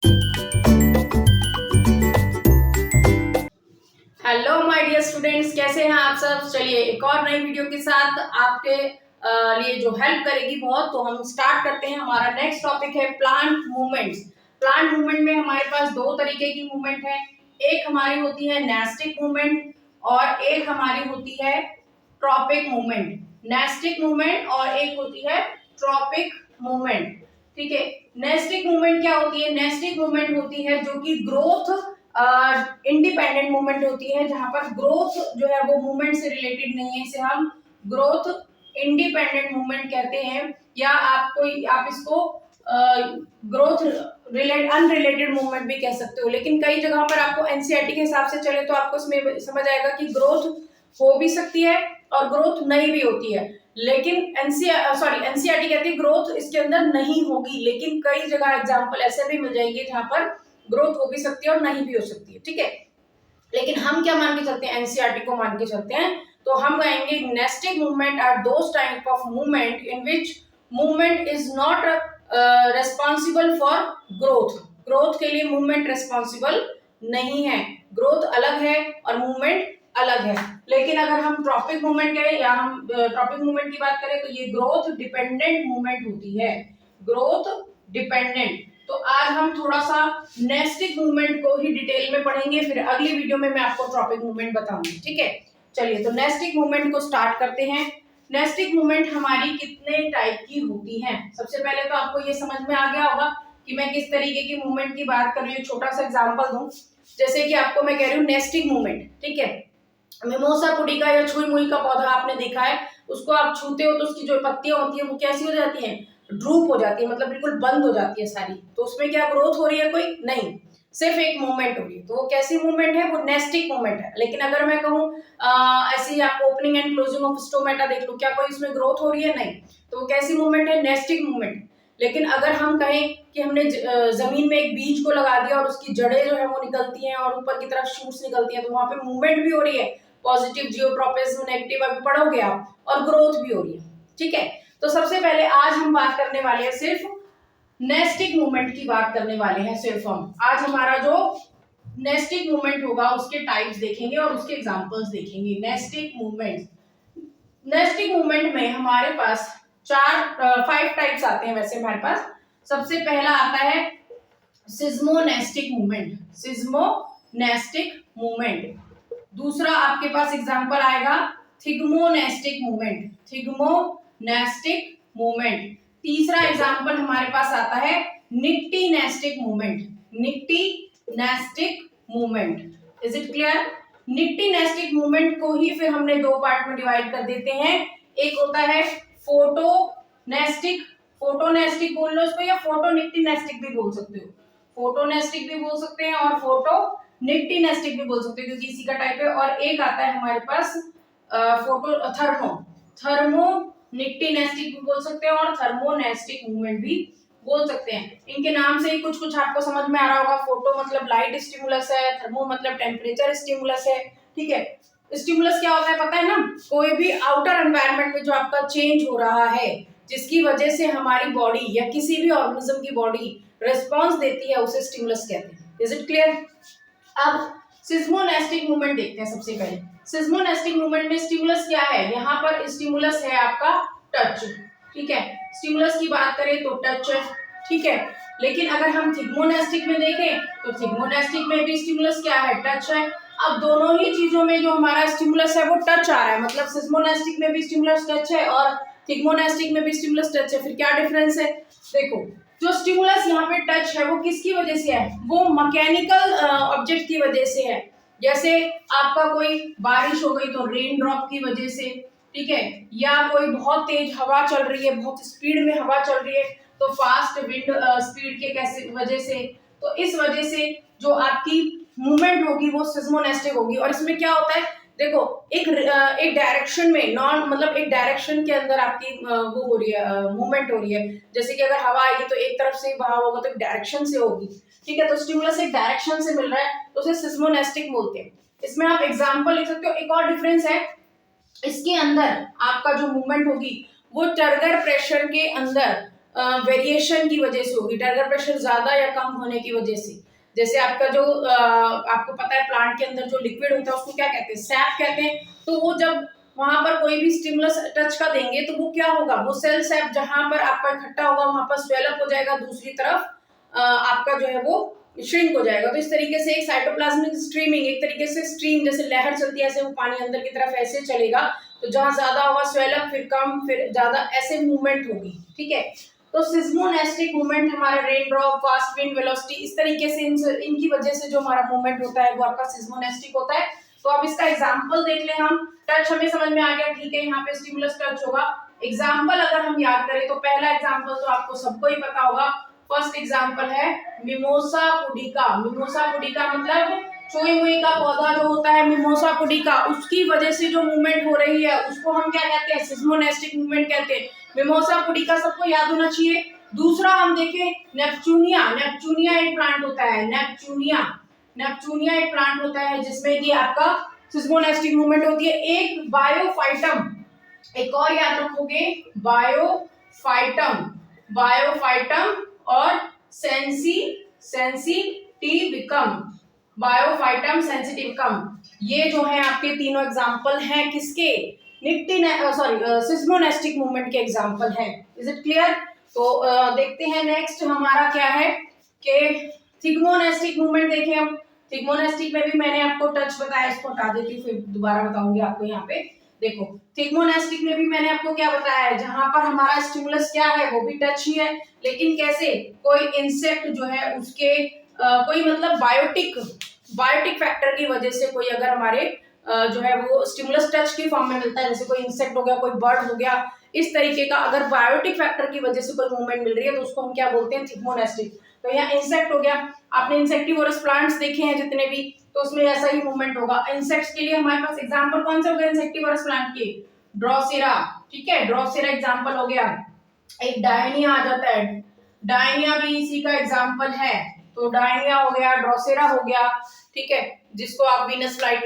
Hello my dear students, कैसे हैं आप सब। चलिए एक और नई वीडियो के साथ आपके लिए जो हेल्प करेगी बहुत, तो हम स्टार्ट करते हैं। हमारा नेक्स्ट टॉपिक है प्लांट मूवमेंट्स। प्लांट मूवमेंट में हमारे पास दो तरीके की मूवमेंट है। एक हमारी होती है नेस्टिक मूवमेंट और एक हमारी होती है ट्रॉपिक मूवमेंट। नेस्टिक मूवमेंट और एक होती है ट्रॉपिक मूवमेंट। ठीक है, नेस्टिक मूवमेंट क्या होती है? नेस्टिक मूवमेंट होती है जो कि ग्रोथ इंडिपेंडेंट मूवमेंट होती है, जहां पर ग्रोथ जो है वो मूवमेंट से रिलेटेड नहीं है। इसे हम ग्रोथ इंडिपेंडेंट मूवमेंट कहते हैं, या आप इसको ग्रोथ अनरिलेटेड मूवमेंट भी कह सकते हो। लेकिन कई जगह पर आपको एनसीईआरटी के हिसाब से चले तो आपको इसमें समझ आएगा कि ग्रोथ हो भी सकती है और ग्रोथ नहीं भी होती है। लेकिन एनसीईआरटी कहती है ग्रोथ इसके अंदर नहीं होगी, लेकिन कई जगह एग्जांपल ऐसे भी मिल जाएंगे जहां पर ग्रोथ हो भी सकती है और नहीं भी हो सकती है। ठीक है, लेकिन हम क्या मान के चलते हैं? एनसीईआरटी को मान के चलते हैं। तो हम कहेंगे nastic movement are those type of movement in which movement is not responsible for growth. Growth के लिए मूवमेंट रेस्पॉन्सिबल नहीं है, ग्रोथ अलग है और मूवमेंट अलग है। लेकिन अगर हम ट्रॉपिक मूवमेंट करें या हम ट्रॉपिक मूवमेंट की बात करें तो ये ग्रोथ डिपेंडेंट मूवमेंट होती है, ग्रोथ डिपेंडेंट। तो आज हम थोड़ा सा नेस्टिक मूवमेंट को ही डिटेल में पढ़ेंगे, फिर अगली वीडियो में मैं आपको ट्रॉपिक मूवमेंट बताऊंगी। ठीक है, चलिए तो नेस्टिक मूवमेंट को स्टार्ट करते हैं। नेस्टिक मूवमेंट हमारी कितने टाइप की होती है? सबसे पहले तो आपको ये समझ में आ गया होगा कि मैं किस तरीके की मूवमेंट की बात कर रही हूँ। छोटा सा एग्जाम्पल दूं, जैसे कि आपको मैं कह रही हूँ नेस्टिक मूवमेंट। ठीक है, मिमोसा पुडिका या छुई मुई का पौधा आपने देखा है, उसको आप छूते हो तो उसकी जो पत्तियां होती है वो कैसी हो जाती हैं? ड्रूप हो जाती है, मतलब बिल्कुल बंद हो जाती है सारी। तो उसमें क्या ग्रोथ हो रही है? कोई नहीं, सिर्फ एक मूवमेंट हो रही है। तो वो कैसी मूवमेंट है? वो नेस्टिक मूवमेंट है। लेकिन अगर मैं कहूँ ऐसी आप opening and closing of stomata देख लो, क्या कोई इसमें ग्रोथ हो रही है? नहीं। तो वो कैसी मूवमेंट है? Nastic movement. लेकिन अगर हम कहें कि हमने जमीन में एक बीज को लगा दिया और उसकी जड़ें जो है वो निकलती हैं और ऊपर की तरफ शूट्स निकलती हैं, तो वहां पे मूवमेंट भी हो रही है, पॉजिटिव जियोट्रोपिज्म, नेगेटिव अभी पढ़ोगे आप, और ग्रोथ भी हो रही है। ठीक है, तो सबसे पहले आज हम बात करने वाले हैं सिर्फ नेस्टिक मूवमेंट की बात करने वाले हैं। सिर्फ हम आज हमारा जो नेस्टिक मूवमेंट होगा उसके टाइप्स देखेंगे और उसके एग्जांपल्स देखेंगे। नेस्टिक मूवमेंट, नेस्टिक मूवमेंट में हमारे पास 5 टाइप्स आते हैं वैसे हमारे पास। सबसे पहला आता है सिस्मोनेस्टिक मूवमेंट, सिस्मोनेस्टिक मूवमेंट। दूसरा आपके पास एग्जांपल आएगा थिग्मोनेस्टिक मूवमेंट, थिग्मोनेस्टिक मूवमेंट। तीसरा एग्जांपल हमारे पास आता है nyctinastic movement, nyctinastic movement. Is it clear? Nyctinastic movement को ही फिर हमने दो पार्ट में डिवाइड कर देते हैं। एक होता है फोटोनेस्टिक, फोटोनेस्टिक बोल लो इसको, या फोटोनिक्टीनेस्टिक भी बोल सकते हो। फोटोनेस्टिक भी बोल सकते हैं और फोटो निक्टीनेस्टिक भी बोल सकते हैं, क्योंकि इसी का टाइप है। और एक आता है हमारे पास थर्मो निक्टीनेस्टिक भी बोल सकते हैं और थर्मोनेस्टिक मूवमेंट भी बोल सकते हैं। इनके नाम से ही कुछ कुछ आपको समझ में आ रहा होगा। फोटो मतलब लाइट स्टिमुलस है, थर्मो मतलब टेम्परेचर स्टिमुलस है। ठीक है, स्टिमुलस क्या होता है पता है ना? कोई भी आउटर एनवायरनमेंट में जो आपका चेंज हो रहा है, जिसकी वजह से हमारी बॉडी या किसी भी ऑर्गेनिज्म की बॉडी रिस्पॉन्स देती है, उसे स्टिमुलस कहते हैं। Is it clear? अब सिस्मोनेस्टिक मूवमेंट देखते हैं। सबसे पहले सिस्मोनेस्टिक मूवमेंट में स्टिमुलस क्या है? यहाँ पर स्टिमुलस है आपका टच। ठीक है, स्टिमुलस की बात करें तो टच है। ठीक है, लेकिन अगर हम थिग्मोनेस्टिक में देखें तो थिग्मोनेस्टिक में भी स्टिमुलस क्या है? टच है। अब दोनों ही चीजों में जो हमारा स्टिमुलस है वो टच आ रहा है, मतलब सिस्मोनेस्टिक में भी स्टिमुलस टच है और थिग्मोनेस्टिक में भी स्टिमुलस टच है। फिर क्या डिफरेंस है? देखो, जो स्टिमुलस यहाँ पे टच है वो किसकी वजह से है? वो मैकेनिकल ऑब्जेक्ट की वजह से है। जैसे आपका कोई बारिश हो गई तो रेन ड्रॉप की वजह से, ठीक है, या कोई बहुत तेज हवा चल रही है, बहुत स्पीड में हवा चल रही है, तो फास्ट विंड स्पीड के कैसे वजह से, तो इस वजह से जो आपकी मूवमेंट होगी वो सिस्मोनेस्टिक होगी। और इसमें क्या होता है? देखो, एक डायरेक्शन में नॉन मतलब एक डायरेक्शन के अंदर आपकी वो हो रही है, मूवमेंट हो रही है। जैसे कि अगर हवा आएगी तो एक तरफ से बहाव होगा तो एक डायरेक्शन से होगी। ठीक है, तो स्टिमुलस एक डायरेक्शन से मिल रहा है तो उसे सिस्मोनेस्टिक बोलते हैं। इसमें आप एग्जांपल लिख सकते हो। एक और डिफरेंस है, इसके अंदर आपका जो मूवमेंट होगी वो टर्गर प्रेशर के अंदर वेरिएशन की वजह से होगी, टर्गर प्रेशर ज्यादा या कम होने की वजह से। जैसे आपका जो आपको पता है प्लांट के अंदर जो लिक्विड होता है उसको क्या कहते हैं, सैप कहते हैं। तो वो जब वहां पर कोई भी स्टिमुलस टच का देंगे तो वो क्या होगा, वो सेल सैप जहां पर आपका इकट्ठा होगा वहां पर स्वेलअप हो जाएगा, दूसरी तरफ आपका जो है वो श्रिंक हो जाएगा। तो इस तरीके से एक साइटोप्लाज्मिक स्ट्रीमिंग, एक तरीके से स्ट्रीम जैसे लहर चलती है ऐसे वो पानी अंदर की तरफ ऐसे चलेगा। तो जहां ज्यादा होगा स्वेलअप, फिर कम, फिर ज्यादा, ऐसे मूवमेंट होगी। ठीक है, तो सिस्मोनेस्टिक मूवमेंट हमारा rain drop, fast wind velocity, इस तरीके से इनकी वजह से जो हमारा मूवमेंट होता है वो आपका सिस्मोनेस्टिक होता है। तो अब इसका एग्जांपल देख लें हम। टच हमें समझ में आ गया, ठीक है, यहाँ पे स्टिमुलस टच होगा। एग्जांपल अगर हम याद करें तो पहला एग्जांपल तो आपको सबको ही पता होगा। फर्स्ट एग्जांपल है मिमोसा पुडिका। मिमोसा पुडिका मतलब चोई मुई का पौधा जो होता है मिमोसा पुडिका, उसकी वजह से जो मूवमेंट हो रही है उसको हम क्या कहते हैं, सिस्मोनेस्टिक मूवमेंट कहते हैं। मिमोसा पुडिका सबको याद होना चाहिए। दूसरा हम देखें नेपचूनिया। नेपचूनिया एक प्लांट होता है, नेपचूनिया। नेपचूनिया एक प्लांट होता है जिसमें कि आपका सिस्मोनेस्टिक मूवमेंट होती है। एक बायोफाइटम, एक और याद रखोगे, बायोफाइटम। बायोफाइटम और सेंसिटिविकम। बायोफाइटम, सेंसिटिविकम, ये जो है आपके तीनों एग्जांपल हैं किसके, सिस्मोनेस्टिक मूवमेंट के एग्जांपल हैं। Is it clear? तो देखते हैं नेक्स्ट हमारा क्या है कि थिग्मोनेस्टिक मूवमेंट देखें हम। थिग्मोनेस्टिक में भी मैंने आपको टच बताया, इसको हटा देती हूँ फिर दोबारा बताऊंगी आपको। यहाँ पे देखो, थिग्मोनेस्टिक में भी मैंने आपको क्या बताया है, जहां पर हमारा स्टिमुलस क्या है वो भी टच ही है, लेकिन कैसे, कोई इंसेक्ट जो है उसके कोई मतलब बायोटिक फैक्टर की वजह से कोई अगर हमारे जो है वो स्टिमुलस टच की फॉर्म में मिलता है, जैसे कोई इंसेक्ट हो गया, कोई बर्ड हो गया, इस तरीके का अगर बायोटिक फैक्टर की वजह से कोई मूवमेंट मिल रही है तो उसको हम क्या बोलते हैं, थिग्मोनेस्टिक। तो यहाँ इंसेक्ट हो गया, आपने इंसेक्टिवोरस प्लांट्स देखे हैं जितने भी, तो उसमें ऐसा ही मूवमेंट होगा। इंसेक्ट्स के लिए हमारे पास एग्जांपल कौन से हो गए इंसेक्टिवोरस प्लांट के, ड्रोसेरा। ठीक है, ड्रोसेरा एग्जांपल हो गया। एक डायनिया आ जाता है, डायनिया भी इसी का एग्जांपल है। तो डायनिया हो गया, ड्रोसेरा हो गया, ठीक है, जिसको आप वीनस फ्लाइट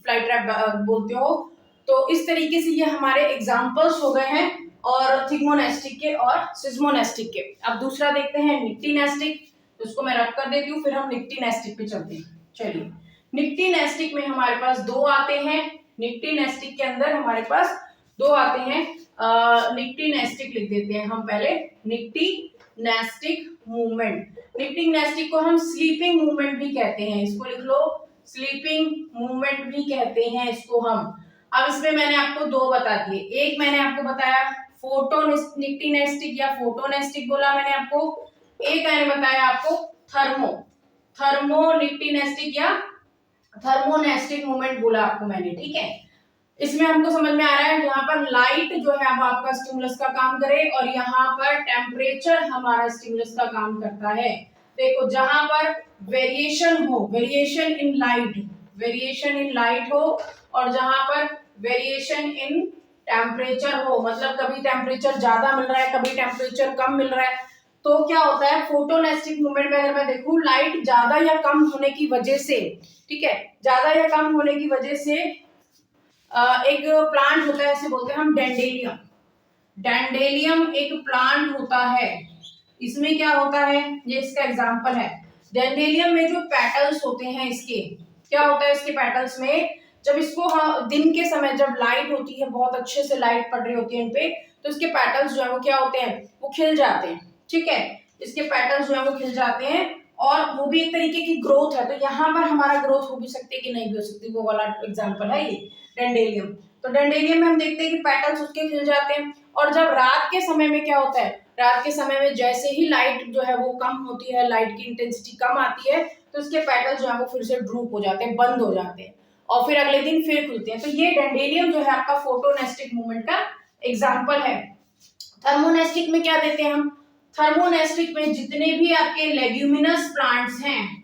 ट्रैप बोलते हो। तो इस तरीके से ये हमारे एग्जांपल्स हो गए हैं और थिग्मोनेस्टिक के और सिस्मोनेस्टिक के। अब दूसरा देखते हैं निक्टीनेस्टिक, तो उसको मैं रख कर देती हूँ, फिर हम निक्टीनेस्टिक पे चलते हैं। चलिए, निक्टीनेस्टिक में हमारे पास दो आते हैं। निक्टीनेस्टिक के अंदर हमारे पास दो आते हैं। निक्टीनेस्टिक लिख देते हैं हम पहले, निक्टीनेस्टिक मूवमेंट। निक्टीनेस्टिक को हम स्लीपिंग मूवमेंट भी कहते हैं, इसको लिख लो, स्लीपिंग मूवमेंट भी कहते हैं इसको हम। अब इसमें मैंने आपको दो बता दिए, एक मैंने आपको बताया फोटोनिक्टीनेस्टिक या फोटोनेस्टिक बोला मैंने आपको, एक मैंने बताया आपको थर्मोनिक्टीनेस्टिक या थर्मोनेस्टिक मूवमेंट बोला आपको मैंने। ठीक है, इसमें हमको समझ में आ रहा है यहाँ पर लाइट जो है वो आपका स्टिमुलस का काम करे और यहाँ पर टेम्परेचर हमारा स्टिमुलस का काम करता है। देखो, जहां पर वेरिएशन हो, वेरिएशन इन लाइट हो, और जहां पर वेरिएशन इन टेम्परेचर हो, मतलब कभी टेम्परेचर ज्यादा मिल रहा है, कभी टेम्परेचर कम मिल रहा है, तो क्या होता है, फोटोनेस्टिक मूवमेंट में अगर मैं देखूं लाइट ज्यादा या कम होने की वजह से, ठीक है, ज्यादा या कम होने की वजह से एक प्लांट होता है, ऐसे बोलते हैं हम डेंडेलियम। डेंडेलियम एक प्लांट होता है, इसमें क्या होता है, ये इसका एग्जांपल है। डेंडेलियम में जो पेटल्स होते हैं इसके, क्या होता है इसके पेटल्स में, जब इसको दिन के समय जब लाइट होती है, बहुत अच्छे से लाइट पड़ रही होती है इन पे, तो इसके पेटल्स जो है वो क्या होते हैं, वो खिल जाते हैं। ठीक है, इसके पेटल्स जो है वो खिल जाते हैं और वो भी एक तरीके की ग्रोथ है। तो यहाँ पर हमारा ग्रोथ हो भी सकती है कि नहीं भी हो सकती, वो वाला एग्जाम्पल है ये डेंडेलियम। तो डेंडेलियम में हम देखते हैं कि पेटल्स उसके खिल जाते हैं, और जब रात के समय में क्या होता है, रात के समय में जैसे ही लाइट जो है वो कम होती है, लाइट की इंटेंसिटी कम आती है, तो इसके पेटल्स जो है वो फिर से ड्रूप हो जाते हैं, बंद हो जाते हैं, और फिर अगले दिन फिर खुलते हैं। तो ये डेंडेलियम जो है आपका फोटोनेस्टिक मूवमेंट का एग्जाम्पल है। थर्मोनेस्टिक में क्या देते हैं हम, थर्मोनेस्टिक में जितने भी आपके लेग्यूमिनस प्लांट्स हैं,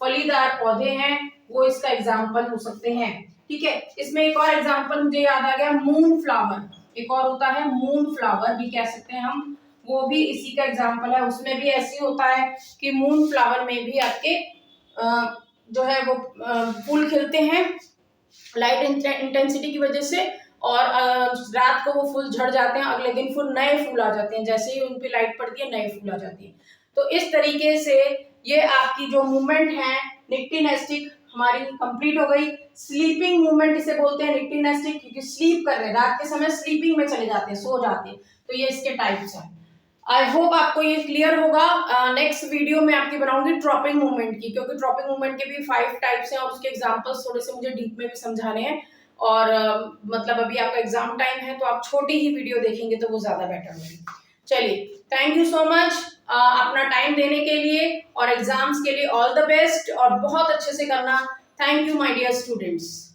फलीदार पौधे हैं, वो इसका एग्जाम्पल हो सकते हैं। ठीक है, इसमें एक और एग्जाम्पल मुझे याद आ गया, मून फ्लावर, एक और होता है मून फ्लावर भी कह सकते हैं हम, वो भी इसी का एग्जाम्पल है। उसमें भी ऐसे होता है कि मून फ्लावर में भी आपके जो है वो फूल खिलते हैं लाइट इंटेंसिटी की वजह से, और रात को वो फूल झड़ जाते हैं, अगले दिन फूल नए फूल आ जाते हैं, जैसे ही उन पे लाइट पड़ती है नए फूल आ जाती है। तो इस तरीके से ये आपकी जो मूवमेंट है निक्टी नेस्टिक हमारी कंप्लीट हो गई। स्लीपिंग मूवमेंट इसे बोलते हैं निक्टी नेस्टिक, क्योंकि स्लीप कर रहे हैं, रात के समय स्लीपिंग में चले जाते हैं, सो जाते हैं। तो ये इसके टाइप्स हैं। आई होप आपको ये क्लियर होगा। नेक्स्ट वीडियो में आपकी बनाऊंगी ट्रॉपिंग मूवमेंट की, क्योंकि ट्रॉपिंग मूवमेंट के भी 5 टाइप्स हैं और उसके एग्जांपल्स थोड़े से मुझे डीप में भी समझाने हैं। और मतलब अभी आपका एग्जाम टाइम है तो आप छोटी ही वीडियो देखेंगे तो वो ज्यादा बेटर होगी। चलिए, थैंक यू सो मच अपना टाइम देने के लिए, और एग्जाम्स के लिए ऑल द बेस्ट, और बहुत अच्छे से करना। Thank you my dear students.